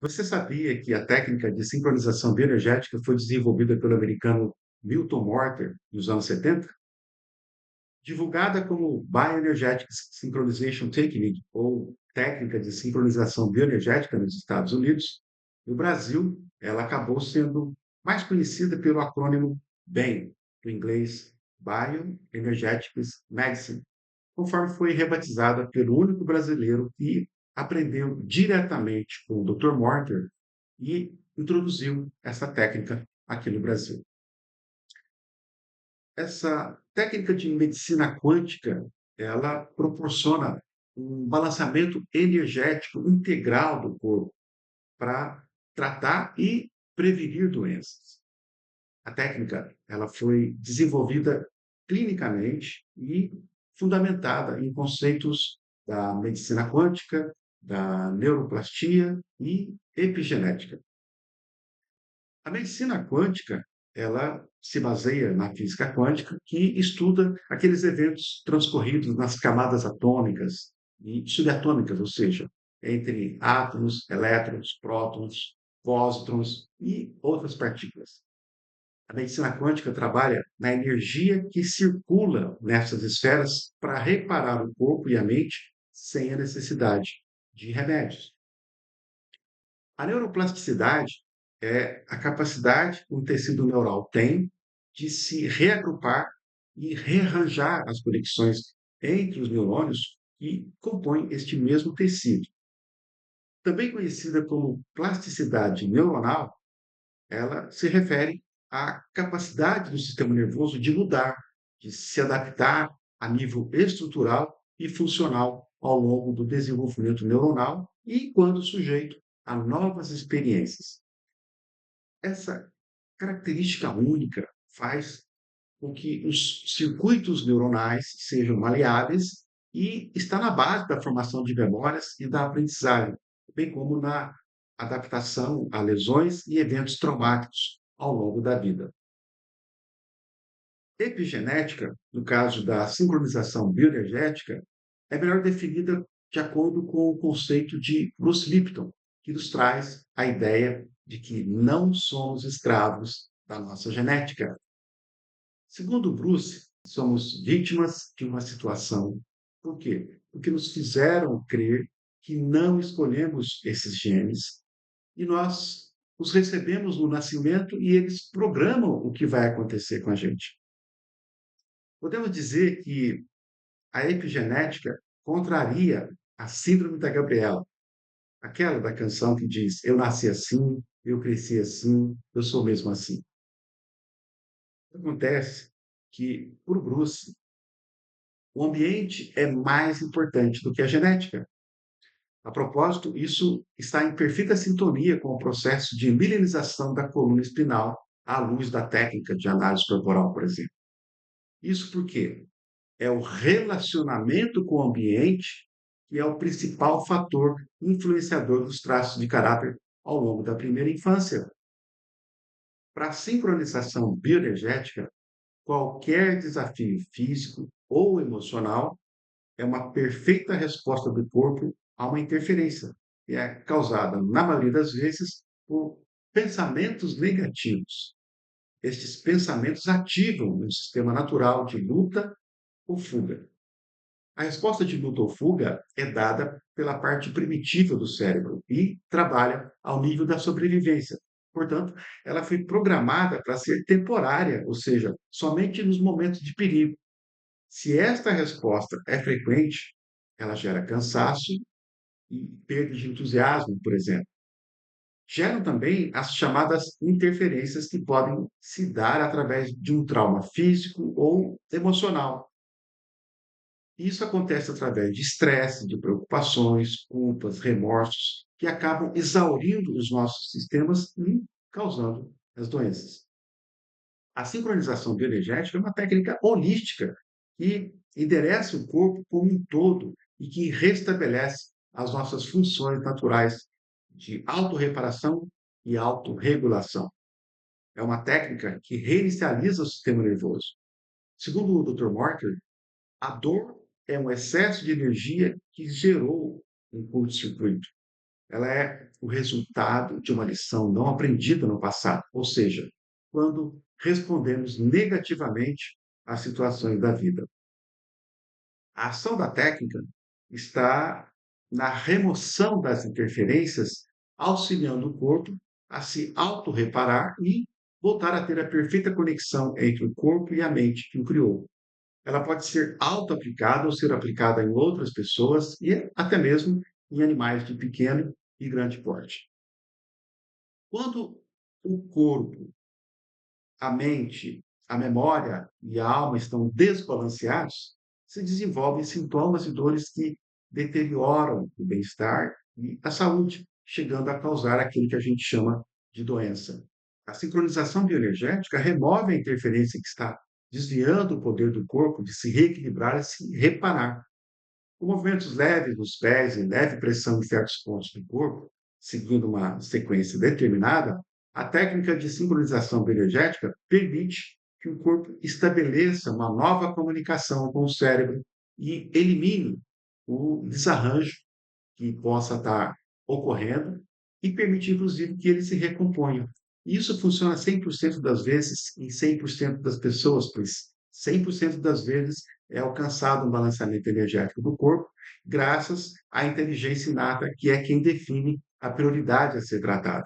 Você sabia que a técnica de sincronização bioenergética foi desenvolvida pelo americano Milton Morter nos anos 70? Divulgada como Bioenergetic Synchronization Technique, ou técnica de sincronização bioenergética nos Estados Unidos, no Brasil, ela acabou sendo mais conhecida pelo acrônimo BEM, do inglês Bioenergetics Medicine, conforme foi rebatizada pelo único brasileiro que aprendeu diretamente com o Dr. Morter e introduziu essa técnica aqui no Brasil. Essa técnica de medicina quântica, ela proporciona um balanceamento energético integral do corpo para tratar e prevenir doenças. A técnica, ela foi desenvolvida clinicamente e fundamentada em conceitos da medicina quântica, da neuroplastia e epigenética. A medicina quântica, ela se baseia na física quântica, que estuda aqueles eventos transcorridos nas camadas atômicas e subatômicas, ou seja, entre átomos, elétrons, prótons, pósitrons e outras partículas. A medicina quântica trabalha na energia que circula nessas esferas para reparar o corpo e a mente sem a necessidade de remédios. A neuroplasticidade é a capacidade que o tecido neural tem de se reagrupar e rearranjar as conexões entre os neurônios que compõem este mesmo tecido. Também conhecida como plasticidade neuronal, ela se refere à capacidade do sistema nervoso de mudar, de se adaptar a nível estrutural e funcional ao longo do desenvolvimento neuronal e quando sujeito a novas experiências. Essa característica única faz com que os circuitos neuronais sejam maleáveis e está na base da formação de memórias e da aprendizagem, bem como na adaptação a lesões e eventos traumáticos ao longo da vida. Epigenética, no caso da sincronização bioenergética, é melhor definida de acordo com o conceito de Bruce Lipton, que nos traz a ideia de que não somos escravos da nossa genética. Segundo Bruce, somos vítimas de uma situação. Por quê? Porque nos fizeram crer que não escolhemos esses genes e nós os recebemos no nascimento e eles programam o que vai acontecer com a gente. Podemos dizer que a epigenética contraria a síndrome da Gabriela, aquela da canção que diz: Eu nasci assim, eu cresci assim, eu sou mesmo assim. Acontece que, por Bruce, o ambiente é mais importante do que a genética. A propósito, isso está em perfeita sintonia com o processo de milenização da coluna espinal à luz da técnica de análise corporal, por exemplo. Isso porque é o relacionamento com o ambiente que é o principal fator influenciador dos traços de caráter ao longo da primeira infância. Para a sincronização bioenergética, qualquer desafio físico ou emocional é uma perfeita resposta do corpo a uma interferência, que é causada, na maioria das vezes, por pensamentos negativos. Estes pensamentos ativam o sistema natural de luta ou fuga. A resposta de luta ou fuga é dada pela parte primitiva do cérebro e trabalha ao nível da sobrevivência. Portanto, ela foi programada para ser temporária, ou seja, somente nos momentos de perigo. Se esta resposta é frequente, ela gera cansaço e perda de entusiasmo, por exemplo. Geram também as chamadas interferências que podem se dar através de um trauma físico ou emocional. Isso acontece através de estresse, de preocupações, culpas, remorsos, que acabam exaurindo os nossos sistemas e causando as doenças. A sincronização bioenergética é uma técnica holística que endereça o corpo como um todo e que restabelece as nossas funções naturais de autorreparação e autorregulação. É uma técnica que reinicializa o sistema nervoso. Segundo o Dr. Morter, a dor é um excesso de energia que gerou um curto-circuito. ela é o resultado de uma lição não aprendida no passado, ou seja, quando respondemos negativamente às situações da vida. A ação da técnica está na remoção das interferências, auxiliando o corpo a se autorreparar e voltar a ter a perfeita conexão entre o corpo e a mente que o criou. Ela pode ser auto-aplicada ou ser aplicada em outras pessoas e até mesmo em animais de pequeno e grande porte. Quando o corpo, a mente, a memória e a alma estão desbalanceados, se desenvolvem sintomas e dores que deterioram o bem-estar e a saúde, chegando a causar aquilo que a gente chama de doença. A sincronização bioenergética remove a interferência que está desviando o poder do corpo de se reequilibrar e se reparar. Com movimentos leves nos pés e leve pressão em certos pontos do corpo, seguindo uma sequência determinada, a técnica de sincronização bioenergética permite que o corpo estabeleça uma nova comunicação com o cérebro e elimine o desarranjo que possa estar ocorrendo e permite, inclusive, que ele se recomponha. E isso funciona 100% das vezes em 100% das pessoas, pois 100% das vezes é alcançado um balanceamento energético do corpo, graças à inteligência inata, que é quem define a prioridade a ser tratada.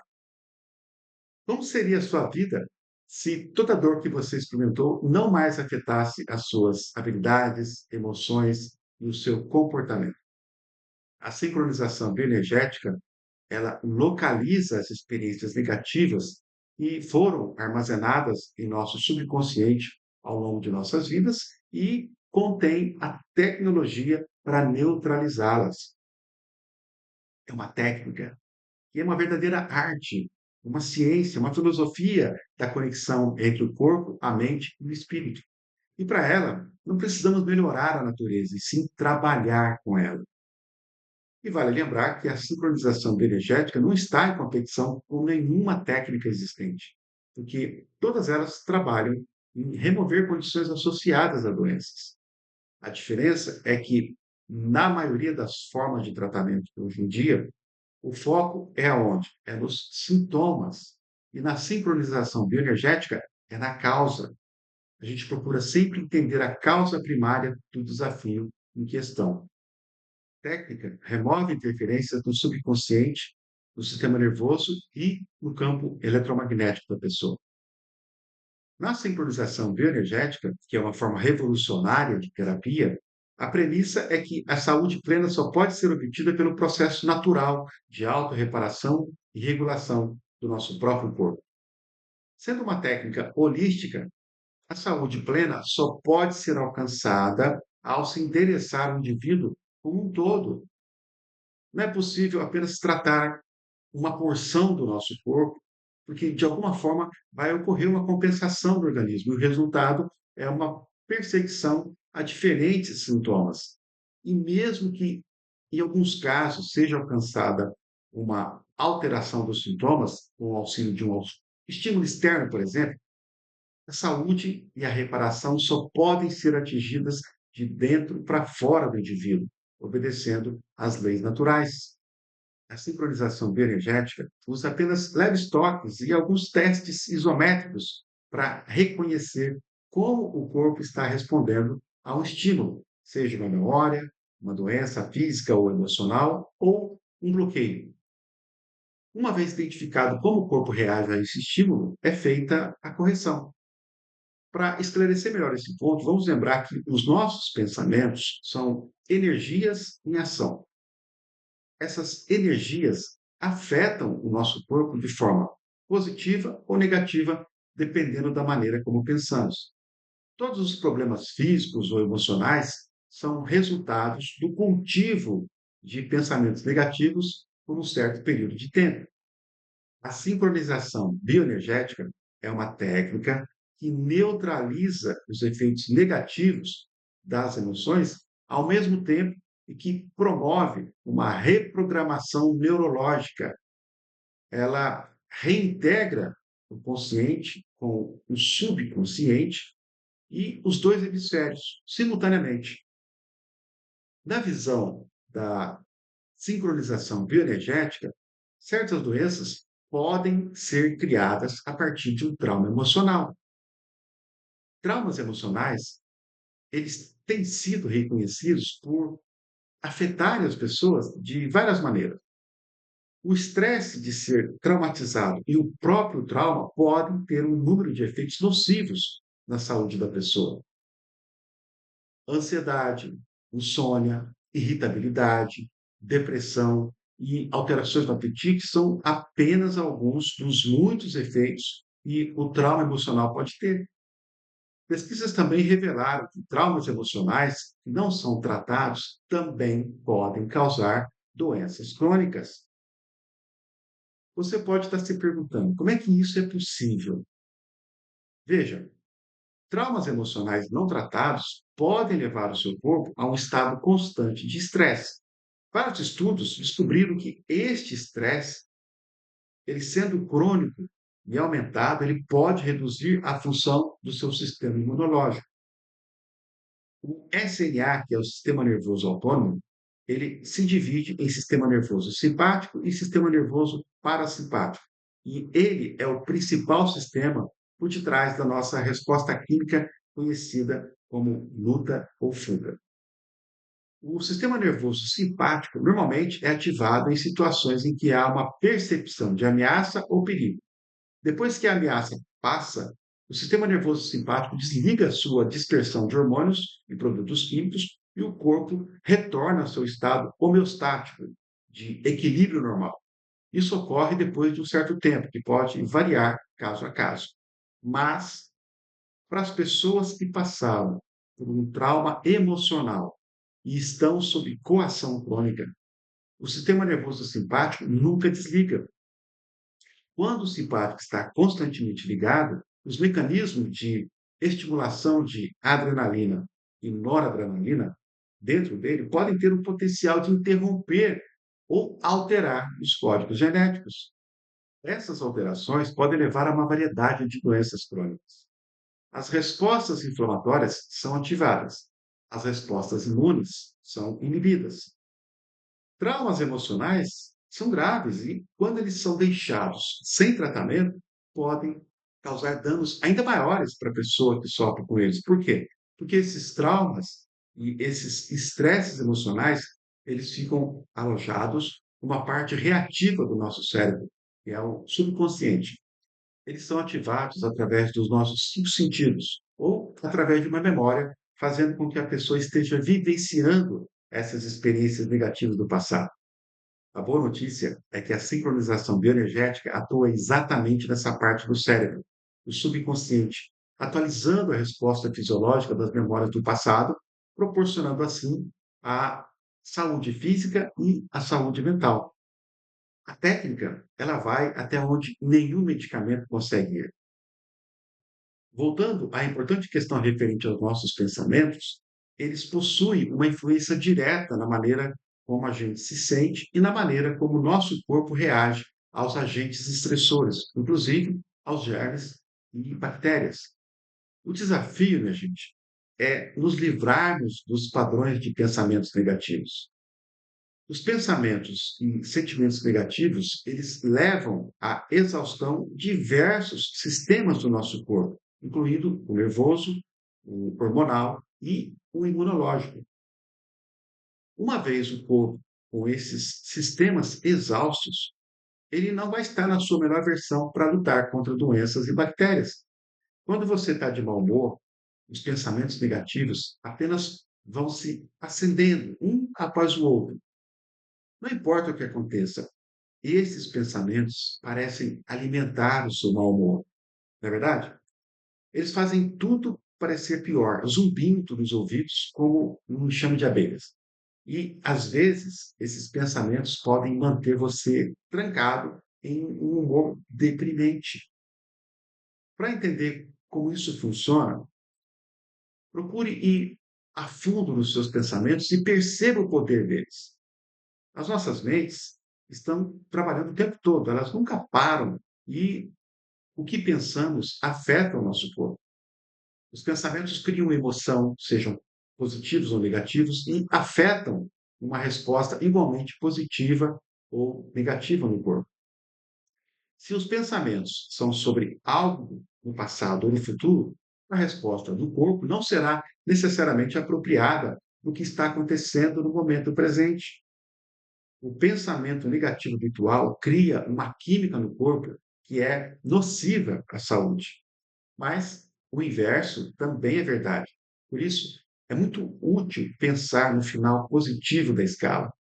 Como seria a sua vida se toda dor que você experimentou não mais afetasse as suas habilidades, emoções e o seu comportamento? A sincronização bioenergética, ela localiza as experiências negativas que foram armazenadas em nosso subconsciente ao longo de nossas vidas e contém a tecnologia para neutralizá-las. É uma técnica que é uma verdadeira arte, uma ciência, uma filosofia da conexão entre o corpo, a mente e o espírito. E para ela, não precisamos melhorar a natureza, e sim trabalhar com ela. E vale lembrar que a sincronização bioenergética não está em competição com nenhuma técnica existente, porque todas elas trabalham em remover condições associadas a doenças. A diferença é que, na maioria das formas de tratamento hoje em dia, o foco é aonde? É nos sintomas. E na sincronização bioenergética é na causa. A gente procura sempre entender a causa primária do desafio em questão. Técnica remove interferências do subconsciente, do sistema nervoso e no campo eletromagnético da pessoa. Na sincronização bioenergética, que é uma forma revolucionária de terapia, a premissa é que a saúde plena só pode ser obtida pelo processo natural de autorreparação e regulação do nosso próprio corpo. Sendo uma técnica holística, a saúde plena só pode ser alcançada ao se interessar o indivíduo como um todo. Não é possível apenas tratar uma porção do nosso corpo, porque de alguma forma vai ocorrer uma compensação do organismo. E o resultado é uma perseguição a diferentes sintomas. E mesmo que, em alguns casos, seja alcançada uma alteração dos sintomas, com o auxílio de um estímulo externo, por exemplo, a saúde e a reparação só podem ser atingidas de dentro para fora do indivíduo, obedecendo às leis naturais. A sincronização bioenergética usa apenas leves toques e alguns testes isométricos para reconhecer como o corpo está respondendo a um estímulo, seja uma memória, uma doença física ou emocional ou um bloqueio. Uma vez identificado como o corpo reage a esse estímulo, é feita a correção. Para esclarecer melhor esse ponto, vamos lembrar que os nossos pensamentos são energias em ação. Essas energias afetam o nosso corpo de forma positiva ou negativa, dependendo da maneira como pensamos. Todos os problemas físicos ou emocionais são resultados do cultivo de pensamentos negativos por um certo período de tempo. A sincronização bioenergética é uma técnica que neutraliza os efeitos negativos das emoções, ao mesmo tempo e que promove uma reprogramação neurológica. Ela reintegra o consciente com o subconsciente e os dois hemisférios simultaneamente. Na visão da sincronização bioenergética, Certas doenças podem ser criadas a partir de um trauma emocional. Traumas emocionais, eles têm sido reconhecidos por afetarem as pessoas de várias maneiras. O estresse de ser traumatizado e o próprio trauma podem ter um número de efeitos nocivos na saúde da pessoa. Ansiedade, insônia, irritabilidade, depressão e alterações no apetite são apenas alguns dos muitos efeitos que o trauma emocional pode ter. Pesquisas também revelaram que traumas emocionais que não são tratados também podem causar doenças crônicas. Você pode estar se perguntando, como é que isso é possível? Veja, traumas emocionais não tratados podem levar o seu corpo a um estado constante de estresse. Vários estudos descobriram que este estresse, ele sendo crônico e aumentado, ele pode reduzir a função do seu sistema imunológico. O SNA, que é o sistema nervoso autônomo, ele se divide em sistema nervoso simpático e sistema nervoso parasimpático. E ele é o principal sistema por detrás da nossa resposta química conhecida como luta ou fuga. O sistema nervoso simpático normalmente é ativado em situações em que há uma percepção de ameaça ou perigo. Depois que a ameaça passa, o sistema nervoso simpático desliga sua dispersão de hormônios e produtos químicos e o corpo retorna ao seu estado homeostático, de equilíbrio normal. Isso ocorre depois de um certo tempo, que pode variar caso a caso. Mas, para as pessoas que passaram por um trauma emocional e estão sob coação crônica, o sistema nervoso simpático nunca desliga. Quando o simpático está constantemente ligado, os mecanismos de estimulação de adrenalina e noradrenalina dentro dele podem ter o potencial de interromper ou alterar os códigos genéticos. Essas alterações podem levar a uma variedade de doenças crônicas. As respostas inflamatórias são ativadas, as respostas imunes são inibidas. Traumas emocionais são graves e, quando eles são deixados sem tratamento, podem causar danos ainda maiores para a pessoa que sofre com eles. Por quê? Porque esses traumas e esses estresses emocionais, eles ficam alojados numa parte reativa do nosso cérebro, que é o subconsciente. Eles são ativados através dos nossos cinco sentidos ou através de uma memória, fazendo com que a pessoa esteja vivenciando essas experiências negativas do passado. A boa notícia é que a sincronização bioenergética atua exatamente nessa parte do cérebro, o subconsciente, atualizando a resposta fisiológica das memórias do passado, proporcionando assim a saúde física e a saúde mental. A técnica, ela vai até onde nenhum medicamento consegue ir. Voltando à importante questão referente aos nossos pensamentos, eles possuem uma influência direta na maneira como a gente se sente e na maneira como o nosso corpo reage aos agentes estressores, inclusive aos germes e bactérias. O desafio, minha gente, é nos livrarmos dos padrões de pensamentos negativos. Os pensamentos e sentimentos negativos, eles levam à exaustão diversos sistemas do nosso corpo, incluindo o nervoso, o hormonal e o imunológico. Uma vez o corpo com esses sistemas exaustos, ele não vai estar na sua melhor versão para lutar contra doenças e bactérias. Quando você está de mau humor, os pensamentos negativos apenas vão se acendendo um após o outro. Não importa o que aconteça, esses pensamentos parecem alimentar o seu mau humor, não é verdade? Eles fazem tudo parecer pior, zumbindo nos ouvidos como um enxame de abelhas. E, às vezes, esses pensamentos podem manter você trancado em um humor deprimente. Para entender como isso funciona, procure ir a fundo nos seus pensamentos e perceba o poder deles. As nossas mentes estão trabalhando o tempo todo, elas nunca param e o que pensamos afeta o nosso corpo. Os pensamentos criam emoção, sejam positivos ou negativos, e afetam uma resposta igualmente positiva ou negativa no corpo. Se os pensamentos são sobre algo no passado ou no futuro, a resposta do corpo não será necessariamente apropriada do que está acontecendo no momento presente. O pensamento negativo habitual cria uma química no corpo que é nociva à saúde. Mas o inverso também é verdade. Por isso, é muito útil pensar no final positivo da escala.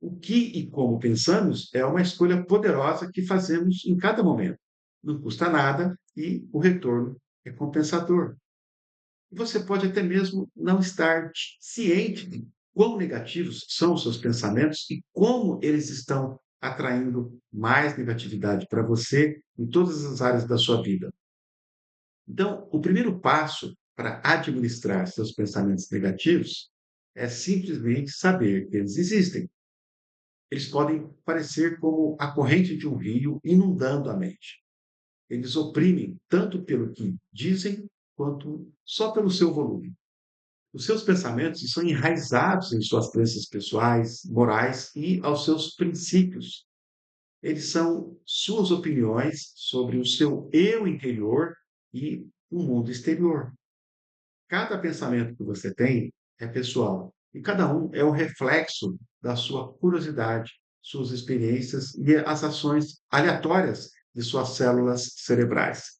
O que e como pensamos é uma escolha poderosa que fazemos em cada momento. Não custa nada e o retorno é compensador. Você pode até mesmo não estar ciente de quão negativos são os seus pensamentos e como eles estão atraindo mais negatividade para você em todas as áreas da sua vida. Então, o primeiro passo para administrar seus pensamentos negativos é simplesmente saber que eles existem. Eles podem parecer como a corrente de um rio inundando a mente. Eles oprimem tanto pelo que dizem quanto só pelo seu volume. Os seus pensamentos estão enraizados em suas crenças pessoais, morais e aos seus princípios. Eles são suas opiniões sobre o seu eu interior e o mundo exterior. Cada pensamento que você tem é pessoal e cada um é o reflexo da sua curiosidade, suas experiências e as ações aleatórias de suas células cerebrais.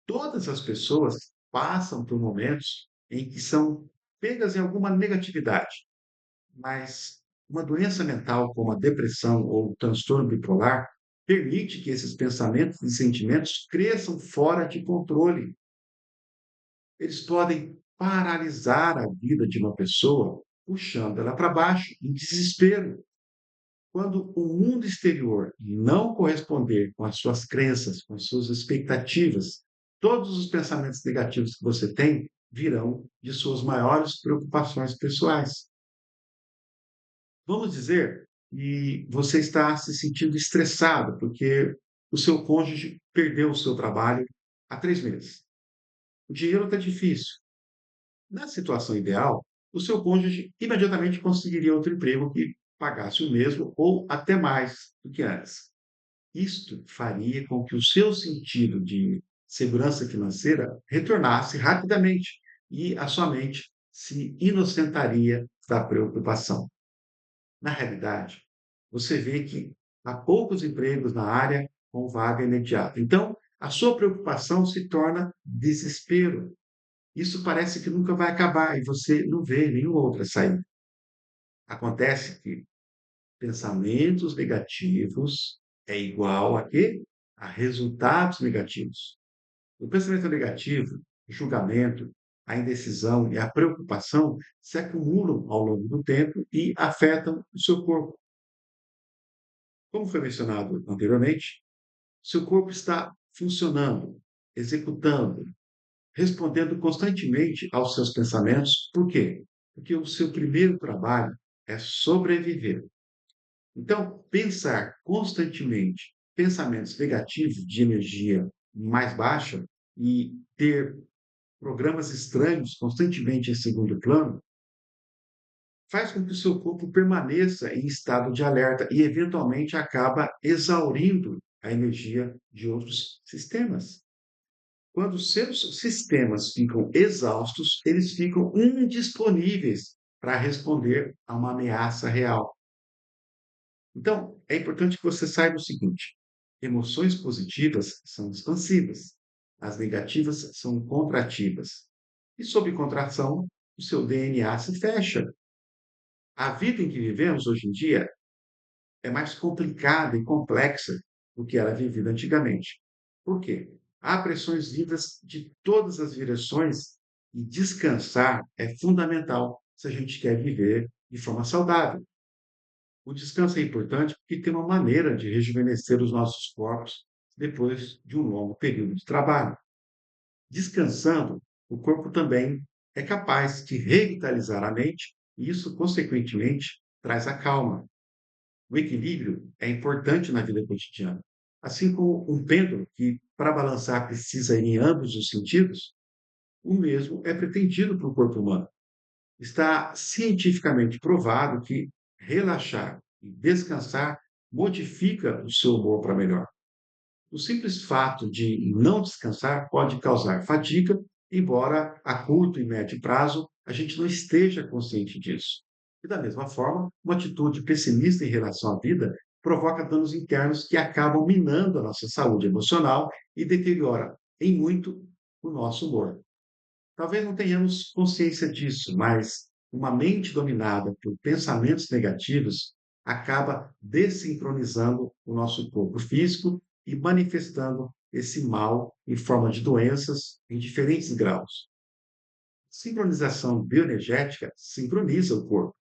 Todas as pessoas passam por momentos em que são pegas em alguma negatividade, mas uma doença mental como a depressão ou o transtorno bipolar permite que esses pensamentos e sentimentos cresçam fora de controle. Eles podem paralisar a vida de uma pessoa, puxando ela para baixo, em desespero. Quando o mundo exterior não corresponder com as suas crenças, com as suas expectativas, todos os pensamentos negativos que você tem virão de suas maiores preocupações pessoais. Vamos dizer que você está se sentindo estressado porque o seu cônjuge perdeu o seu trabalho há 3 meses. O dinheiro está difícil. Na situação ideal, o seu cônjuge imediatamente conseguiria outro emprego que pagasse o mesmo ou até mais do que antes. Isto faria com que o seu sentido de segurança financeira retornasse rapidamente e a sua mente se inocentaria da preocupação. Na realidade, você vê que há poucos empregos na área com vaga imediata. Então, a sua preocupação se torna desespero. Isso parece que nunca vai acabar e você não vê nenhuma outra saída. Acontece que pensamentos negativos é igual a quê? A resultados negativos. O pensamento negativo, o julgamento, a indecisão e a preocupação se acumulam ao longo do tempo e afetam o seu corpo. Como foi mencionado anteriormente, seu corpo está funcionando, executando, respondendo constantemente aos seus pensamentos. Por quê? Porque o seu primeiro trabalho é sobreviver. Então, pensar constantemente pensamentos negativos de energia mais baixa e ter programas estranhos constantemente em segundo plano faz com que o seu corpo permaneça em estado de alerta e, eventualmente, acaba exaurindo a energia de outros sistemas. Quando os seus sistemas ficam exaustos, eles ficam indisponíveis para responder a uma ameaça real. Então, é importante que você saiba o seguinte: emoções positivas são expansivas, as negativas são contrativas. E sob contração, o seu DNA se fecha. A vida em que vivemos hoje em dia é mais complicada e complexa do que era vivida antigamente. Por quê? Há pressões vindas de todas as direções e descansar é fundamental se a gente quer viver de forma saudável. O descanso é importante porque tem uma maneira de rejuvenescer os nossos corpos depois de um longo período de trabalho. Descansando, o corpo também é capaz de revitalizar a mente e isso, consequentemente, traz a calma. O equilíbrio é importante na vida cotidiana. Assim como um pêndulo que, para balançar, precisa ir em ambos os sentidos, o mesmo é pretendido para o corpo humano. Está cientificamente provado que relaxar e descansar modifica o seu humor para melhor. O simples fato de não descansar pode causar fadiga, embora a curto e médio prazo a gente não esteja consciente disso. E da mesma forma, uma atitude pessimista em relação à vida provoca danos internos que acabam minando a nossa saúde emocional e deteriora em muito o nosso humor. Talvez não tenhamos consciência disso, mas uma mente dominada por pensamentos negativos acaba desincronizando o nosso corpo físico e manifestando esse mal em forma de doenças em diferentes graus. Sincronização bioenergética sincroniza o corpo.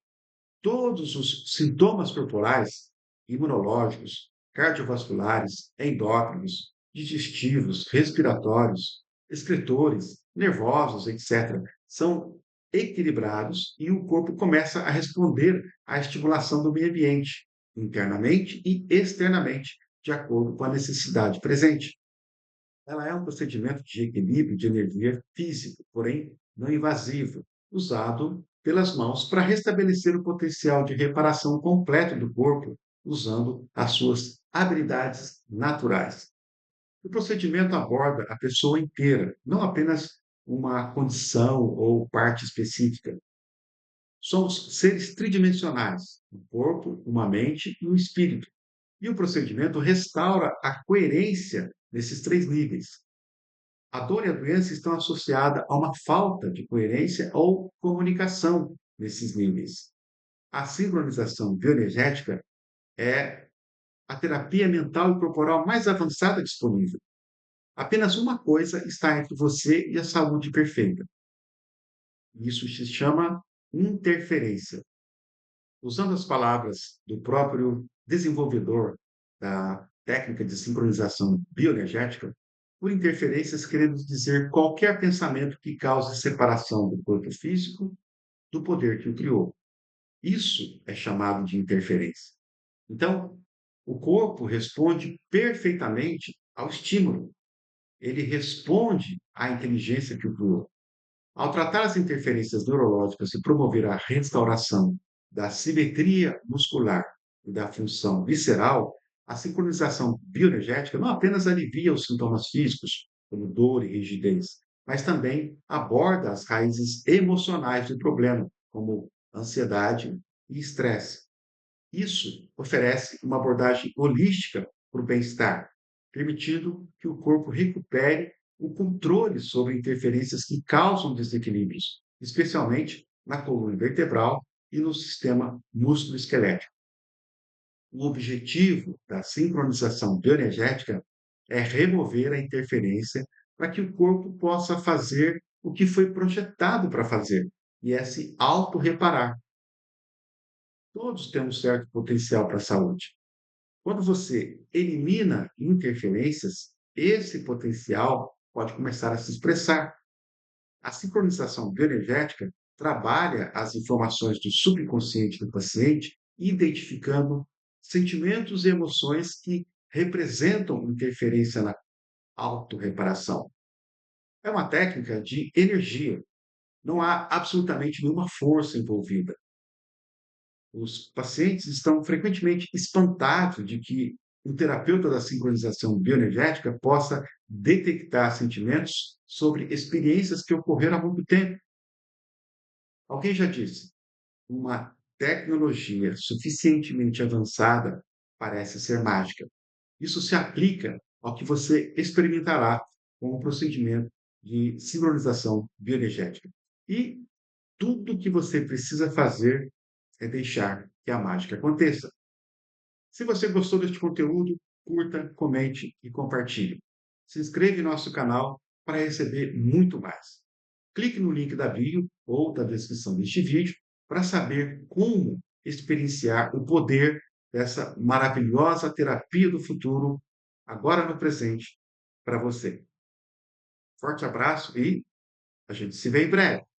Todos os sintomas corporais, imunológicos, cardiovasculares, endócrinos, digestivos, respiratórios, excretores, nervosos, etc., são equilibrados e o corpo começa a responder à estimulação do meio ambiente, internamente e externamente, de acordo com a necessidade presente. Ela é um procedimento de equilíbrio de energia físico, porém não invasivo, usado pelas mãos para restabelecer o potencial de reparação completo do corpo, usando as suas habilidades naturais. O procedimento aborda a pessoa inteira, não apenas uma condição ou parte específica. Somos seres tridimensionais, um corpo, uma mente e um espírito. E o procedimento restaura a coerência nesses três níveis. A dor e a doença estão associadas a uma falta de coerência ou comunicação nesses níveis. A sincronização bioenergética é a terapia mental e corporal mais avançada disponível. Apenas uma coisa está entre você e a saúde perfeita. Isso se chama interferência. Usando as palavras do próprio desenvolvedor da técnica de sincronização bioenergética, por interferências queremos dizer qualquer pensamento que cause separação do corpo físico do poder que o criou. Isso é chamado de interferência. Então, o corpo responde perfeitamente ao estímulo. Ele responde à inteligência que o criou. Ao tratar as interferências neurológicas e promover a restauração da simetria muscular e da função visceral, a sincronização bioenergética não apenas alivia os sintomas físicos, como dor e rigidez, mas também aborda as raízes emocionais do problema, como ansiedade e estresse. Isso oferece uma abordagem holística para o bem-estar, permitindo que o corpo recupere o controle sobre interferências que causam desequilíbrios, especialmente na coluna vertebral e no sistema músculo-esquelético. O objetivo da sincronização bioenergética é remover a interferência para que o corpo possa fazer o que foi projetado para fazer, e é se auto-reparar. Todos temos certo potencial para a saúde. Quando você elimina interferências, esse potencial pode começar a se expressar. A sincronização bioenergética trabalha as informações do subconsciente do paciente, identificando sentimentos e emoções que representam interferência na autorreparação. É uma técnica de energia, não há absolutamente nenhuma força envolvida. Os pacientes estão frequentemente espantados de que o terapeuta da sincronização bioenergética possa detectar sentimentos sobre experiências que ocorreram há muito tempo. Alguém já disse, uma tecnologia suficientemente avançada parece ser mágica. Isso se aplica ao que você experimentará com o procedimento de sincronização bioenergética. E tudo o que você precisa fazer é deixar que a mágica aconteça. Se você gostou deste conteúdo, curta, comente e compartilhe. Se inscreva em nosso canal para receber muito mais. Clique no link da bio ou da descrição deste vídeo para saber como experienciar o poder dessa maravilhosa terapia do futuro, agora no presente, para você. Forte abraço e a gente se vê em breve.